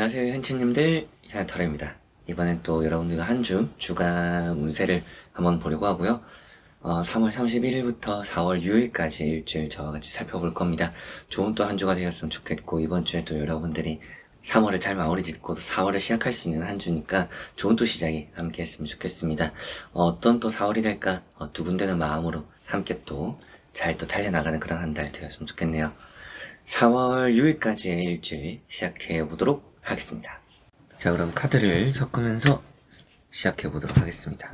안녕하세요 현치님들, 현타로입니다. 이번엔 또 여러분들과 한 주 주간 운세를 한번 보려고 하고요. 3월 31일부터 4월 6일까지 일주일 저와 같이 살펴볼 겁니다. 좋은 또 한 주가 되었으면 좋겠고, 이번 주에 또 여러분들이 3월을 잘 마무리 짓고 또 4월을 시작할 수 있는 한 주니까 좋은 또 시작이 함께 했으면 좋겠습니다. 어떤 또 4월이 될까 두근대는 마음으로 함께 또 잘 또 달려나가는 그런 한 달 되었으면 좋겠네요. 4월 6일까지의 일주일 시작해 보도록 하겠습니다. 자, 그럼 카드를 섞으면서 시작해 보도록 하겠습니다.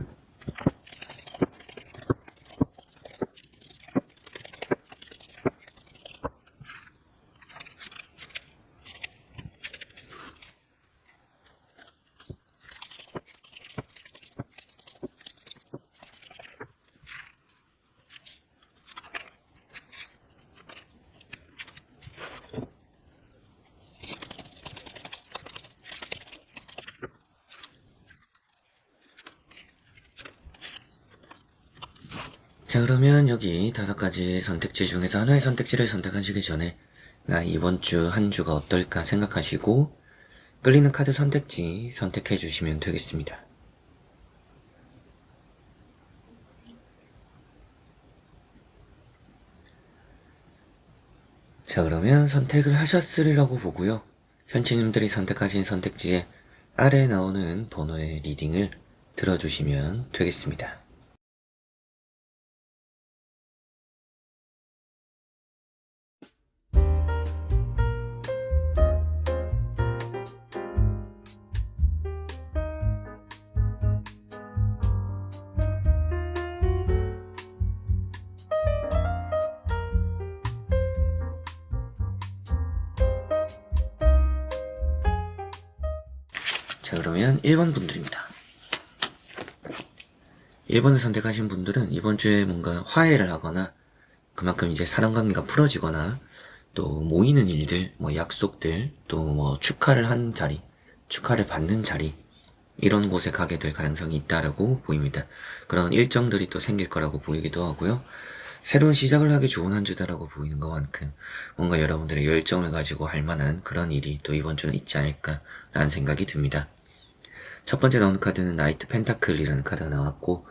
자, 그러면 여기 5가지 선택지 중에서 하나의 선택지를 선택하시기 전에 나 이번 주 한 주가 어떨까 생각하시고 끌리는 카드 선택지 선택해 주시면 되겠습니다. 자, 그러면 선택을 하셨으리라고 보고요. 현치님들이 선택하신 선택지에 아래에 나오는 번호의 리딩을 들어주시면 되겠습니다. 자, 그러면 1번 분들입니다. 1번을 선택하신 분들은 이번 주에 뭔가 화해를 하거나 그만큼 이제 사람관계가 풀어지거나 또 모이는 일들, 약속들, 또 축하를 한 자리, 축하를 받는 자리, 이런 곳에 가게 될 가능성이 있다라고 보입니다. 그런 일정들이 또 생길 거라고 보이기도 하고요. 새로운 시작을 하기 좋은 한 주다라고 보이는 것만큼 뭔가 여러분들의 열정을 가지고 할 만한 그런 일이 또 이번 주는 있지 않을까라는 생각이 듭니다. 첫 번째 나오는 카드는 나이트 펜타클이라는 카드가 나왔고,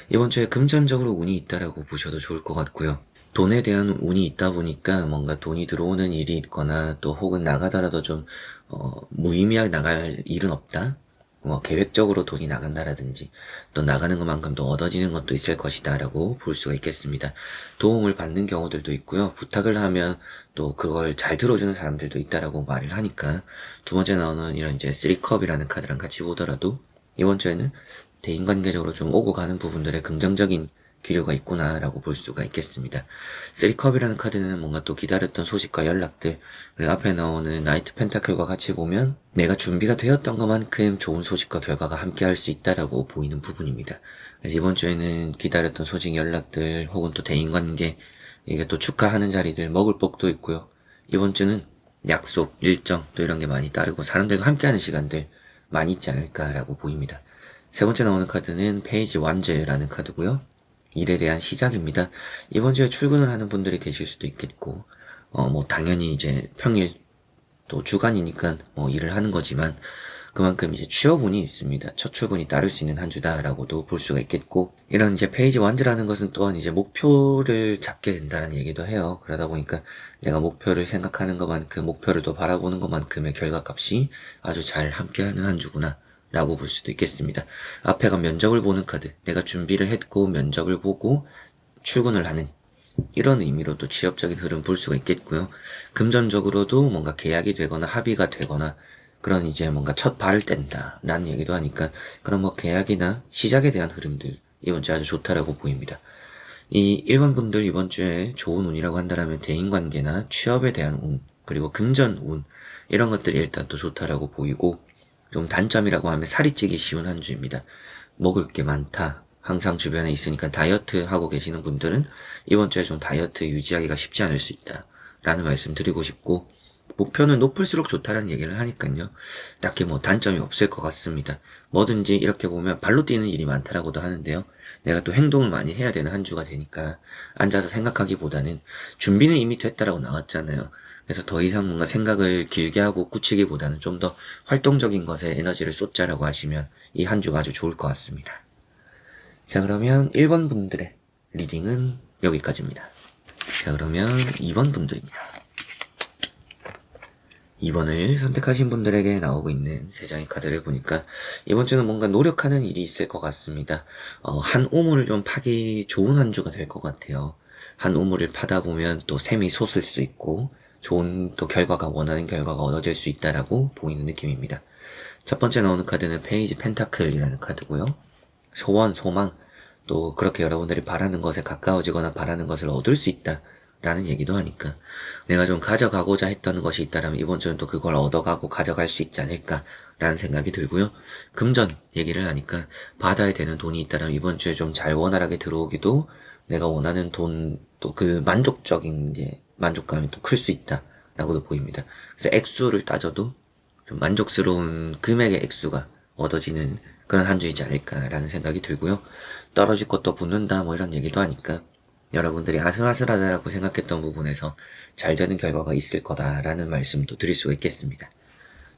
이번 주에 금전적으로 운이 있다라고 보셔도 좋을 것 같고요. 돈에 대한 운이 있다 보니까 뭔가 돈이 들어오는 일이 있거나 또 혹은 나가더라도 좀 무의미하게 나갈 일은 없다? 계획적으로 돈이 나간다라든지 또 나가는 것만큼 또 얻어지는 것도 있을 것이다 라고 볼 수가 있겠습니다. 도움을 받는 경우들도 있고요. 부탁을 하면 또 그걸 잘 들어주는 사람들도 있다라고 말을 하니까 두 번째 나오는 이런 이제 3컵이라는 카드랑 같이 보더라도 이번 주에는 대인관계적으로 좀 오고 가는 부분들의 긍정적인 기류가 있구나라고 볼 수가 있겠습니다. 3컵이라는 카드는 뭔가 또 기다렸던 소식과 연락들, 그리고 앞에 나오는 나이트 펜타클과 같이 보면 내가 준비가 되었던 것만큼 좋은 소식과 결과가 함께 할 수 있다라고 보이는 부분입니다. 그래서 이번 주에는 기다렸던 소식, 연락들, 혹은 또 대인관계, 이게 또 축하하는 자리들, 먹을 복도 있고요. 이번 주는 약속, 일정, 또 이런 게 많이 따르고 사람들과 함께하는 시간들 많이 있지 않을까라고 보입니다. 세 번째 나오는 카드는 페이지 완즈라는 카드고요. 일에 대한 시작입니다. 이번 주에 출근을 하는 분들이 계실 수도 있겠고, 당연히 이제 평일, 또 주간이니까 일을 하는 거지만, 그만큼 이제 취업운이 있습니다. 첫 출근이 따를 수 있는 한 주다라고도 볼 수가 있겠고, 이런 이제 페이지 완즈라는 것은 또한 이제 목표를 잡게 된다는 얘기도 해요. 그러다 보니까 내가 목표를 생각하는 것만큼, 목표를 또 바라보는 것만큼의 결과값이 아주 잘 함께하는 한 주구나 라고 볼 수도 있겠습니다. 앞에가 면접을 보는 카드, 내가 준비를 했고 면접을 보고 출근을 하는 이런 의미로도 취업적인 흐름 볼 수가 있겠고요. 금전적으로도 뭔가 계약이 되거나 합의가 되거나 그런 이제 뭔가 첫 발을 뗀다 라는 얘기도 하니까 그런 계약이나 시작에 대한 흐름들 이번 주 아주 좋다라고 보입니다. 이 1번 분들 이번 주에 좋은 운이라고 한다면 대인관계나 취업에 대한 운, 그리고 금전 운 이런 것들이 일단 또 좋다라고 보이고, 좀 단점이라고 하면 살이 찌기 쉬운 한 주입니다. 먹을 게 많다. 항상 주변에 있으니까 다이어트 하고 계시는 분들은 이번 주에 좀 다이어트 유지하기가 쉽지 않을 수 있다 라는 말씀 드리고 싶고, 목표는 높을수록 좋다라는 얘기를 하니까요. 딱히 단점이 없을 것 같습니다. 뭐든지 이렇게 보면 발로 뛰는 일이 많다라고도 하는데요. 내가 또 행동을 많이 해야 되는 한 주가 되니까 앉아서 생각하기보다는 준비는 이미 됐다라고 나왔잖아요. 그래서 더 이상 뭔가 생각을 길게 하고 굳히기보다는 좀 더 활동적인 것에 에너지를 쏟자라고 하시면 이 한 주가 아주 좋을 것 같습니다. 자, 그러면 1번 분들의 리딩은 여기까지입니다. 자, 그러면 2번 분들입니다. 2번을 선택하신 분들에게 나오고 있는 3장의 카드를 보니까 이번 주는 뭔가 노력하는 일이 있을 것 같습니다. 한 우물을 좀 파기 좋은 한 주가 될 것 같아요. 한 우물을 파다 보면 또 샘이 솟을 수 있고 좋은 또 결과가 원하는 결과가 얻어질 수 있다라고 보이는 느낌입니다. 첫 번째 나오는 카드는 페이지 펜타클이라는 카드고요. 소원, 소망, 또 그렇게 여러분들이 바라는 것에 가까워지거나 바라는 것을 얻을 수 있다 라는 얘기도 하니까 내가 좀 가져가고자 했던 것이 있다면 이번 주는 또 그걸 얻어가고 가져갈 수 있지 않을까 라는 생각이 들고요. 금전 얘기를 하니까 받아야 되는 돈이 있다면 이번 주에 좀 잘 원활하게 들어오기도 내가 원하는 돈 또 그 만족적인 게 만족감이 또 클 수 있다 라고도 보입니다. 그래서 액수를 따져도 좀 만족스러운 금액의 액수가 얻어지는 그런 한 주이지 않을까라는 생각이 들고요. 떨어질 것도 붙는다 뭐 이런 얘기도 하니까 여러분들이 아슬아슬하다라고 생각했던 부분에서 잘 되는 결과가 있을 거다라는 말씀도 드릴 수가 있겠습니다.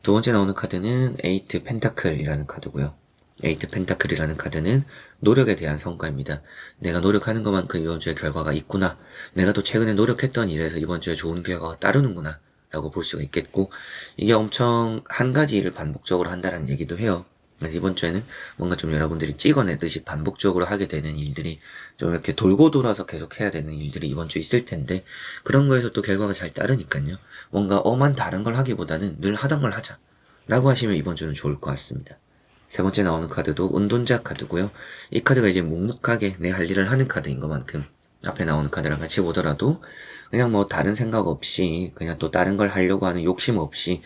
두 번째 나오는 카드는 에이트 펜타클이라는 카드고요. 에이트 펜타클이라는 카드는 노력에 대한 성과입니다. 내가 노력하는 것만큼 이번 주에 결과가 있구나. 내가 또 최근에 노력했던 일에서 이번 주에 좋은 결과가 따르는구나. 라고 볼 수가 있겠고, 이게 엄청 한 가지 일을 반복적으로 한다는 얘기도 해요. 그래서 이번 주에는 뭔가 좀 여러분들이 찍어내듯이 반복적으로 하게 되는 일들이 좀 이렇게 돌고 돌아서 계속 해야 되는 일들이 이번 주에 있을 텐데, 그런 거에서 또 결과가 잘 따르니까요. 뭔가 엄한 다른 걸 하기보다는 늘 하던 걸 하자. 라고 하시면 이번 주는 좋을 것 같습니다. 세 번째 나오는 카드도 운동자 카드고요. 이 카드가 이제 묵묵하게 내 할 일을 하는 카드인 것만큼 앞에 나오는 카드랑 같이 보더라도 그냥 뭐 다른 생각 없이 그냥 또 다른 걸 하려고 하는 욕심 없이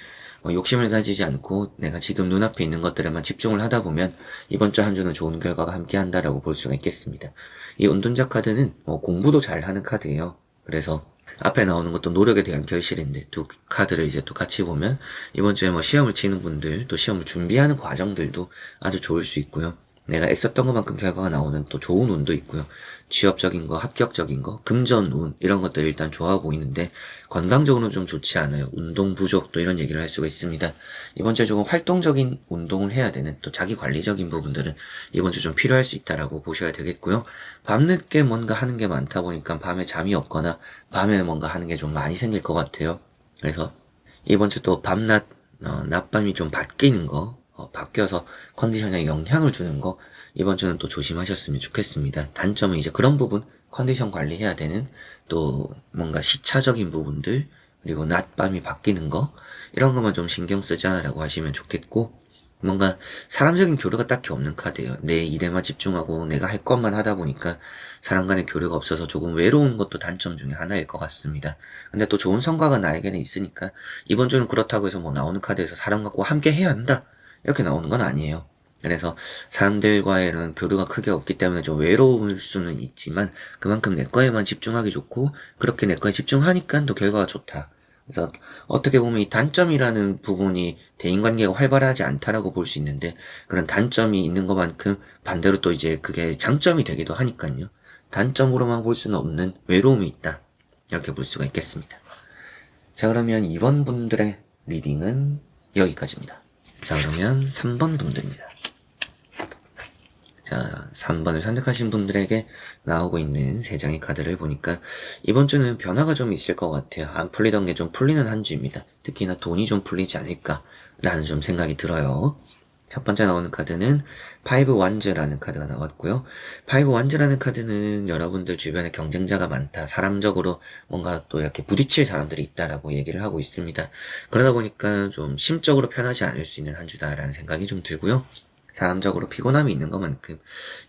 욕심을 가지지 않고 내가 지금 눈앞에 있는 것들에만 집중을 하다 보면 이번 주 한 주는 좋은 결과가 함께 한다라고 볼 수가 있겠습니다. 이 운동자 카드는 공부도 잘 하는 카드예요. 그래서 앞에 나오는 것도 노력에 대한 결실인데 두 카드를 이제 또 같이 보면 이번 주에 뭐 시험을 치는 분들 또 시험을 준비하는 과정들도 아주 좋을 수 있고요. 내가 애썼던 것만큼 결과가 나오는 또 좋은 운도 있고요. 취업적인 거, 합격적인 거, 금전운 이런 것들 일단 좋아 보이는데 건강적으로는 좀 좋지 않아요. 운동 부족 또 이런 얘기를 할 수가 있습니다. 이번 주에 조금 활동적인 운동을 해야 되는 또 자기 관리적인 부분들은 이번 주 좀 필요할 수 있다라고 보셔야 되겠고요. 밤늦게 뭔가 하는 게 많다 보니까 밤에 잠이 없거나 밤에 뭔가 하는 게 좀 많이 생길 것 같아요. 그래서 이번 주 또 밤낮 낮밤이 좀 바뀌는 거 바뀌어서 컨디션에 영향을 주는 거 이번 주는 또 조심하셨으면 좋겠습니다. 단점은 이제 그런 부분 컨디션 관리해야 되는 또 뭔가 시차적인 부분들 그리고 낮밤이 바뀌는 거 이런 것만 좀 신경 쓰자라고 하시면 좋겠고 뭔가 사람적인 교류가 딱히 없는 카드예요. 내 일에만 집중하고 내가 할 것만 하다 보니까 사람 간의 교류가 없어서 조금 외로운 것도 단점 중에 하나일 것 같습니다. 근데 또 좋은 성과가 나에게는 있으니까 이번 주는 그렇다고 해서 뭐 나오는 카드에서 사람 갖고 함께 해야 한다 이렇게 나오는 건 아니에요. 그래서 사람들과의는 교류가 크게 없기 때문에 좀 외로울 수는 있지만 그만큼 내 거에만 집중하기 좋고 그렇게 내 거에 집중하니까 또 결과가 좋다. 그래서 어떻게 보면 이 단점이라는 부분이 대인관계가 활발하지 않다라고 볼 수 있는데 그런 단점이 있는 것만큼 반대로 또 이제 그게 장점이 되기도 하니까요. 단점으로만 볼 수는 없는 외로움이 있다. 이렇게 볼 수가 있겠습니다. 자, 그러면 2번 분들의 리딩은 여기까지입니다. 자, 그러면 3번 분들입니다. 자, 3번을 선택하신 분들에게 나오고 있는 3장의 카드를 보니까 이번 주는 변화가 좀 있을 것 같아요. 안 풀리던 게 좀 풀리는 한 주입니다. 특히나 돈이 좀 풀리지 않을까라는 좀 생각이 들어요. 첫 번째 나오는 카드는 파이브 완즈라는 카드가 나왔고요. 파이브 완즈라는 카드는 여러분들 주변에 경쟁자가 많다. 사람적으로 뭔가 또 이렇게 부딪힐 사람들이 있다라고 얘기를 하고 있습니다. 그러다 보니까 좀 심적으로 편하지 않을 수 있는 한 주다라는 생각이 좀 들고요. 사람적으로 피곤함이 있는 것만큼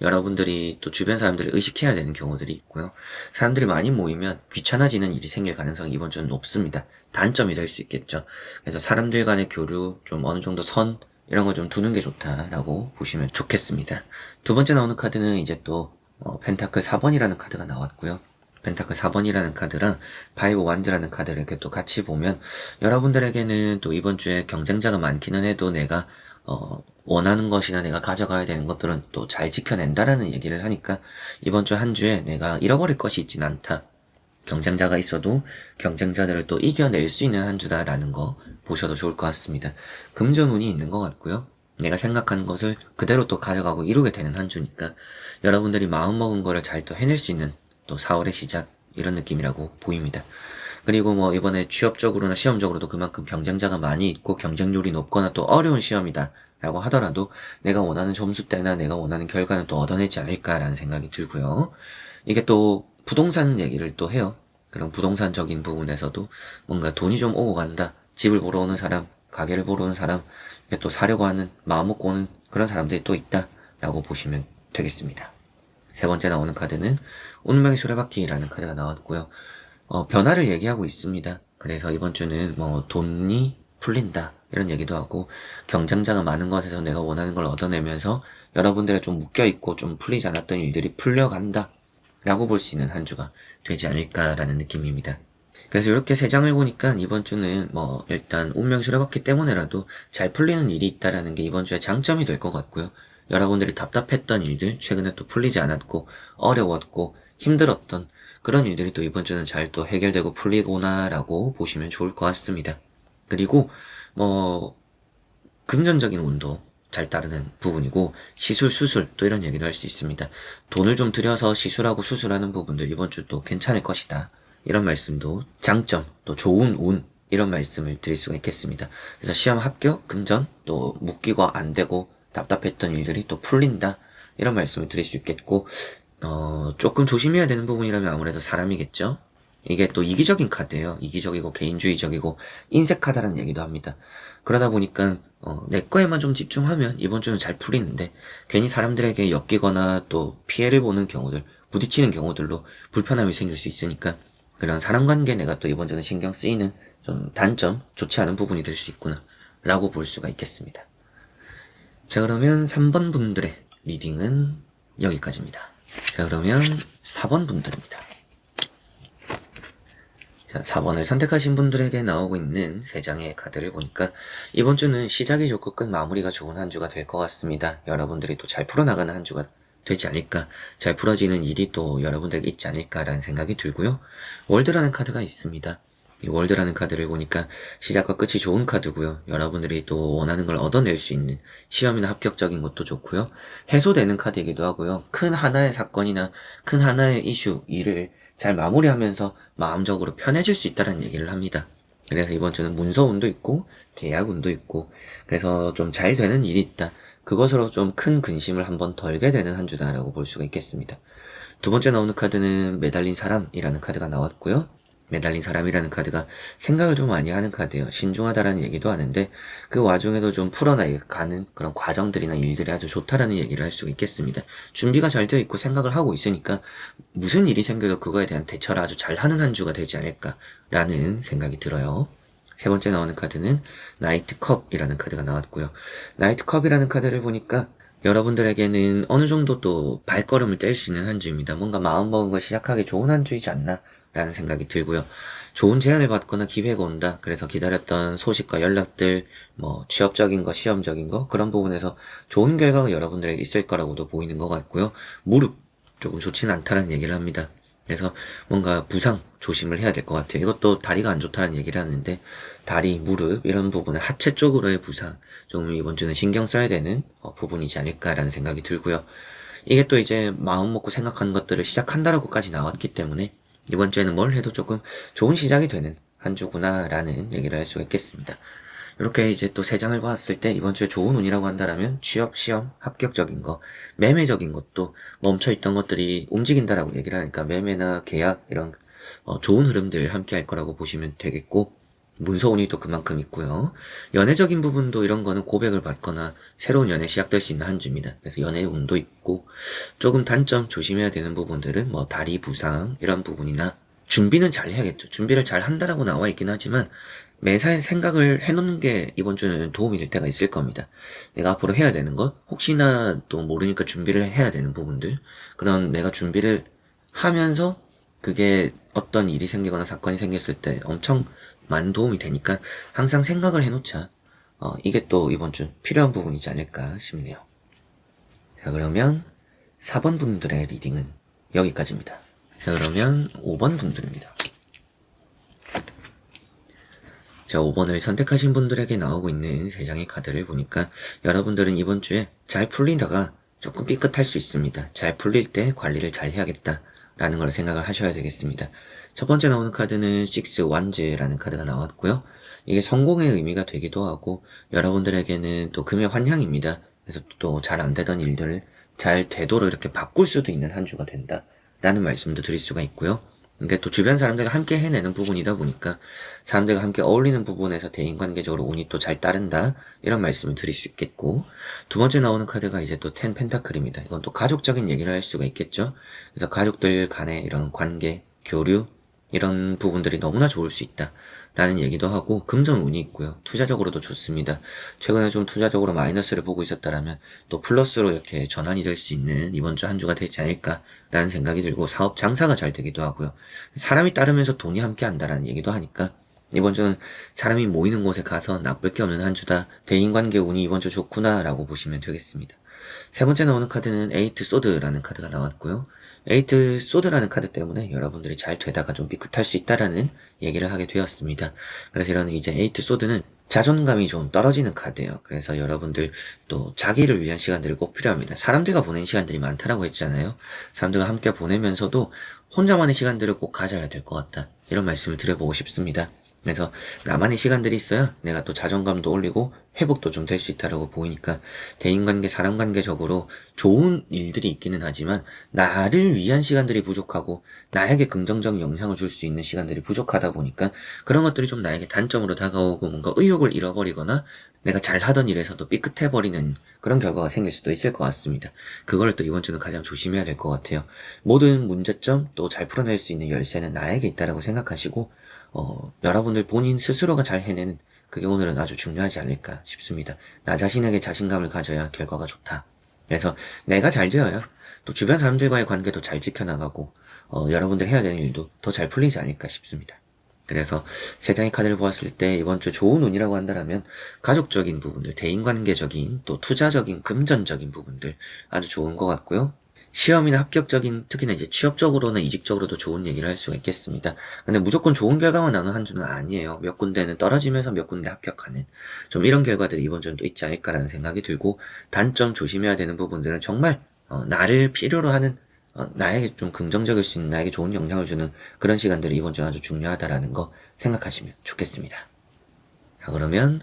여러분들이 또 주변 사람들을 의식해야 되는 경우들이 있고요. 사람들이 많이 모이면 귀찮아지는 일이 생길 가능성이 이번 주는 높습니다. 단점이 될 수 있겠죠. 그래서 사람들 간의 교류 좀 어느 정도 선 이런 거 좀 두는 게 좋다라고 보시면 좋겠습니다. 두 번째 나오는 카드는 이제 또 펜타클 4번이라는 카드가 나왔고요. 펜타클 4번이라는 카드랑 파이브 완즈라는 카드를 이렇게 또 같이 보면 여러분들에게는 또 이번 주에 경쟁자가 많기는 해도 내가 원하는 것이나 내가 가져가야 되는 것들은 또 잘 지켜낸다라는 얘기를 하니까 이번 주 한 주에 내가 잃어버릴 것이 있진 않다. 경쟁자가 있어도 경쟁자들을 또 이겨낼 수 있는 한 주다라는 거 보셔도 좋을 것 같습니다. 금전운이 있는 것 같고요. 내가 생각한 것을 그대로 또 가져가고 이루게 되는 한 주니까 여러분들이 마음먹은 거를 잘 또 해낼 수 있는 또 4월의 시작 이런 느낌이라고 보입니다. 그리고 뭐 이번에 취업적으로나 시험적으로도 그만큼 경쟁자가 많이 있고 경쟁률이 높거나 또 어려운 시험이다 라고 하더라도 내가 원하는 점수대나 내가 원하는 결과는 또 얻어내지 않을까라는 생각이 들고요. 이게 또 부동산 얘기를 또 해요. 그런 부동산적인 부분에서도 뭔가 돈이 좀 오고 간다. 집을 보러 오는 사람, 가게를 보러 오는 사람, 또 사려고 하는, 마음 먹고 오는 그런 사람들이 또 있다 라고 보시면 되겠습니다. 세 번째 나오는 카드는 운명의 수레바퀴라는 카드가 나왔고요. 변화를 얘기하고 있습니다. 그래서 이번 주는 뭐 돈이 풀린다 이런 얘기도 하고 경쟁자가 많은 것에서 내가 원하는 걸 얻어내면서 여러분들의 좀 묶여있고 좀 풀리지 않았던 일들이 풀려간다 라고 볼 수 있는 한 주가 되지 않을까라는 느낌입니다. 그래서 이렇게 세 장을 보니까 이번 주는 뭐 일단 운명 수레바퀴 때문에라도 잘 풀리는 일이 있다라는 게 이번 주의 장점이 될 것 같고요. 여러분들이 답답했던 일들, 최근에 또 풀리지 않았고 어려웠고 힘들었던 그런 일들이 또 이번 주는 잘 또 해결되고 풀리구나라고 보시면 좋을 것 같습니다. 그리고 뭐 금전적인 운도 잘 따르는 부분이고 시술, 수술 또 이런 얘기도 할 수 있습니다. 돈을 좀 들여서 시술하고 수술하는 부분들 이번 주 또 괜찮을 것이다. 이런 말씀도 장점, 또 좋은 운 이런 말씀을 드릴 수가 있겠습니다. 그래서 시험 합격, 금전, 또 묶이고 안 되고 답답했던 일들이 또 풀린다. 이런 말씀을 드릴 수 있겠고 조금 조심해야 되는 부분이라면 아무래도 사람이겠죠. 이게 또 이기적인 카드예요. 이기적이고 개인주의적이고 인색하다라는 얘기도 합니다. 그러다 보니까 내 거에만 좀 집중하면 이번 주는 잘 풀리는데 괜히 사람들에게 엮이거나 또 피해를 보는 경우들, 부딪히는 경우들로 불편함이 생길 수 있으니까 그런 사람관계 내가 또 이번 주는 신경 쓰이는 좀 단점, 좋지 않은 부분이 될 수 있구나 라고 볼 수가 있겠습니다. 자, 그러면 3번 분들의 리딩은 여기까지입니다. 자, 그러면 4번 분들입니다. 자, 4번을 선택하신 분들에게 나오고 있는 3장의 카드를 보니까 이번 주는 시작이 좋고 끝 마무리가 좋은 한 주가 될 것 같습니다. 여러분들이 또 잘 풀어나가는 한 주가 되지 않을까, 잘 풀어지는 일이 또 여러분들에게 있지 않을까라는 생각이 들고요. 월드라는 카드가 있습니다. 이 월드라는 카드를 보니까 시작과 끝이 좋은 카드고요. 여러분들이 또 원하는 걸 얻어낼 수 있는 시험이나 합격적인 것도 좋고요. 해소되는 카드이기도 하고요. 큰 하나의 사건이나 큰 하나의 이슈, 일을 잘 마무리하면서 마음적으로 편해질 수 있다는 얘기를 합니다. 그래서 이번 주는 문서운도 있고 계약운도 있고 그래서 좀 잘 되는 일이 있다. 그것으로 좀 큰 근심을 한번 덜게 되는 한 주다라고 볼 수가 있겠습니다. 두 번째 나오는 카드는 매달린 사람이라는 카드가 나왔고요. 매달린 사람이라는 카드가 생각을 좀 많이 하는 카드예요. 신중하다라는 얘기도 하는데 그 와중에도 좀 풀어나가는 그런 과정들이나 일들이 아주 좋다라는 얘기를 할 수가 있겠습니다. 준비가 잘 되어 있고 생각을 하고 있으니까 무슨 일이 생겨도 그거에 대한 대처를 아주 잘하는 한 주가 되지 않을까라는 생각이 들어요. 세 번째 나오는 카드는 나이트 컵이라는 카드가 나왔고요. 나이트 컵이라는 카드를 보니까 여러분들에게는 어느 정도 또 발걸음을 뗄 수 있는 한 주입니다. 뭔가 마음먹은 걸 시작하기 좋은 한 주이지 않나 라는 생각이 들고요. 좋은 제안을 받거나 기회가 온다. 그래서 기다렸던 소식과 연락들, 뭐 취업적인 거, 시험적인 거 그런 부분에서 좋은 결과가 여러분들에게 있을 거라고도 보이는 것 같고요. 무릎 조금 좋지는 않다는 얘기를 합니다. 그래서 뭔가 부상 조심을 해야 될 것 같아요. 이것도 다리가 안 좋다는 얘기를 하는데 다리, 무릎 이런 부분은 하체 쪽으로의 부상 조금 이번 주는 신경 써야 되는 부분이지 않을까라는 생각이 들고요. 이게 또 이제 마음 먹고 생각하는 것들을 시작한다라고까지 나왔기 때문에 이번 주에는 뭘 해도 조금 좋은 시작이 되는 한 주구나라는 얘기를 할 수가 있겠습니다. 이렇게 이제 또 3장을 봤을 때 이번 주에 좋은 운이라고 한다면 취업, 시험, 합격적인 거, 매매적인 것도 멈춰있던 것들이 움직인다라고 얘기를 하니까 매매나 계약 이런 좋은 흐름들 함께 할 거라고 보시면 되겠고 문서운이 또 그만큼 있고요. 연애적인 부분도 이런 거는 고백을 받거나 새로운 연애 시작될 수 있는 한 주입니다. 그래서 연애의 운도 있고 조금 단점 조심해야 되는 부분들은 뭐 다리 부상 이런 부분이나 준비는 잘 해야겠죠. 준비를 잘 한다라고 나와 있긴 하지만 매사에 생각을 해놓는 게 이번 주는 도움이 될 때가 있을 겁니다. 내가 앞으로 해야 되는 것, 혹시나 또 모르니까 준비를 해야 되는 부분들, 그런 내가 준비를 하면서 그게 어떤 일이 생기거나 사건이 생겼을 때 엄청 많은 도움이 되니까 항상 생각을 해놓자. 이게 또 이번 주 필요한 부분이지 않을까 싶네요. 자, 그러면 4번 분들의 리딩은 여기까지입니다. 자, 그러면 5번 분들입니다. 자, 5번을 선택하신 분들에게 나오고 있는 3장의 카드를 보니까 여러분들은 이번 주에 잘 풀리다가 조금 삐끗할 수 있습니다. 잘 풀릴 때 관리를 잘 해야겠다 라는 걸 생각을 하셔야 되겠습니다. 첫 번째 나오는 카드는 6 완즈라는 카드가 나왔고요. 이게 성공의 의미가 되기도 하고 여러분들에게는 또 금의 환향입니다. 그래서 또 잘 안 되던 일들을 잘 되도록 이렇게 바꿀 수도 있는 한 주가 된다 라는 말씀도 드릴 수가 있고요. 이게 또 주변 사람들과 함께 해내는 부분이다 보니까 사람들과 함께 어울리는 부분에서 대인관계적으로 운이 또 잘 따른다 이런 말씀을 드릴 수 있겠고, 두 번째 나오는 카드가 이제 또 10 펜타클입니다. 이건 또 가족적인 얘기를 할 수가 있겠죠. 그래서 가족들 간의 이런 관계, 교류 이런 부분들이 너무나 좋을 수 있다 라는 얘기도 하고, 금전 운이 있고요. 투자적으로도 좋습니다. 최근에 좀 투자적으로 마이너스를 보고 있었다라면 또 플러스로 이렇게 전환이 될 수 있는 이번 주 한 주가 되지 않을까라는 생각이 들고, 사업 장사가 잘 되기도 하고요. 사람이 따르면서 돈이 함께 한다라는 얘기도 하니까 이번 주는 사람이 모이는 곳에 가서 나쁠 게 없는 한 주다. 대인관계 운이 이번 주 좋구나라고 보시면 되겠습니다. 세 번째 나오는 카드는 8 소드라는 카드가 나왔고요. 8 소드라는 카드 때문에 여러분들이 잘 되다가 좀 삐끗할 수 있다라는 얘기를 하게 되었습니다. 그래서 이런 이제 8 소드는 자존감이 좀 떨어지는 카드예요. 그래서 여러분들 또 자기를 위한 시간들이 꼭 필요합니다. 사람들과 보낸 시간들이 많다라고 했잖아요. 사람들과 함께 보내면서도 혼자만의 시간들을 꼭 가져야 될 것 같다. 이런 말씀을 드려보고 싶습니다. 그래서 나만의 시간들이 있어야 내가 또 자존감도 올리고 회복도 좀 될 수 있다라고 보이니까, 대인관계, 사람관계적으로 좋은 일들이 있기는 하지만 나를 위한 시간들이 부족하고 나에게 긍정적인 영향을 줄 수 있는 시간들이 부족하다 보니까 그런 것들이 좀 나에게 단점으로 다가오고 뭔가 의욕을 잃어버리거나 내가 잘하던 일에서도 삐끗해버리는 그런 결과가 생길 수도 있을 것 같습니다. 그걸 또 이번 주는 가장 조심해야 될 것 같아요. 모든 문제점 또 잘 풀어낼 수 있는 열쇠는 나에게 있다라고 생각하시고 여러분들 본인 스스로가 잘 해내는 그게 오늘은 아주 중요하지 않을까 싶습니다. 나 자신에게 자신감을 가져야 결과가 좋다. 그래서 내가 잘 되어야 또 주변 사람들과의 관계도 잘 지켜나가고 여러분들 해야 되는 일도 더 잘 풀리지 않을까 싶습니다. 그래서 세 장의 카드를 보았을 때 이번 주 좋은 운이라고 한다면 가족적인 부분들, 대인관계적인 또 투자적인 금전적인 부분들 아주 좋은 것 같고요. 시험이나 합격적인, 특히나 이제 취업적으로나 이직적으로도 좋은 얘기를 할 수가 있겠습니다. 근데 무조건 좋은 결과만 나오는 한 주는 아니에요. 몇 군데는 떨어지면서 몇 군데 합격하는 좀 이런 결과들이 이번 주는 또 있지 않을까라는 생각이 들고, 단점 조심해야 되는 부분들은 정말 나를 필요로 하는 나에게 좀 긍정적일 수 있는, 나에게 좋은 영향을 주는 그런 시간들이 이번 주는 아주 중요하다라는 거 생각하시면 좋겠습니다. 자, 그러면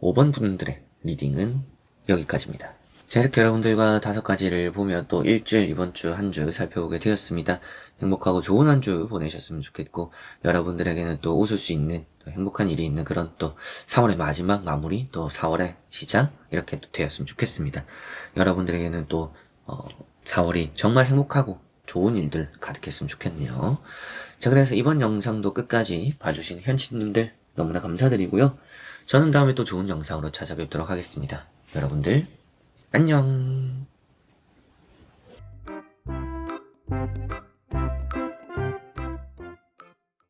5번 분들의 리딩은 여기까지입니다. 자, 이렇게 여러분들과 5가지를 보며 또 일주일 이번 주 한 주 살펴보게 되었습니다. 행복하고 좋은 한 주 보내셨으면 좋겠고, 여러분들에게는 또 웃을 수 있는 또 행복한 일이 있는 그런 또 3월의 마지막 마무리, 또 4월의 시작 이렇게 또 되었으면 좋겠습니다. 여러분들에게는 또 4월이 정말 행복하고 좋은 일들 가득했으면 좋겠네요. 자, 그래서 이번 영상도 끝까지 봐주신 현신님들 너무나 감사드리고요. 저는 다음에 또 좋은 영상으로 찾아뵙도록 하겠습니다. 여러분들 안녕.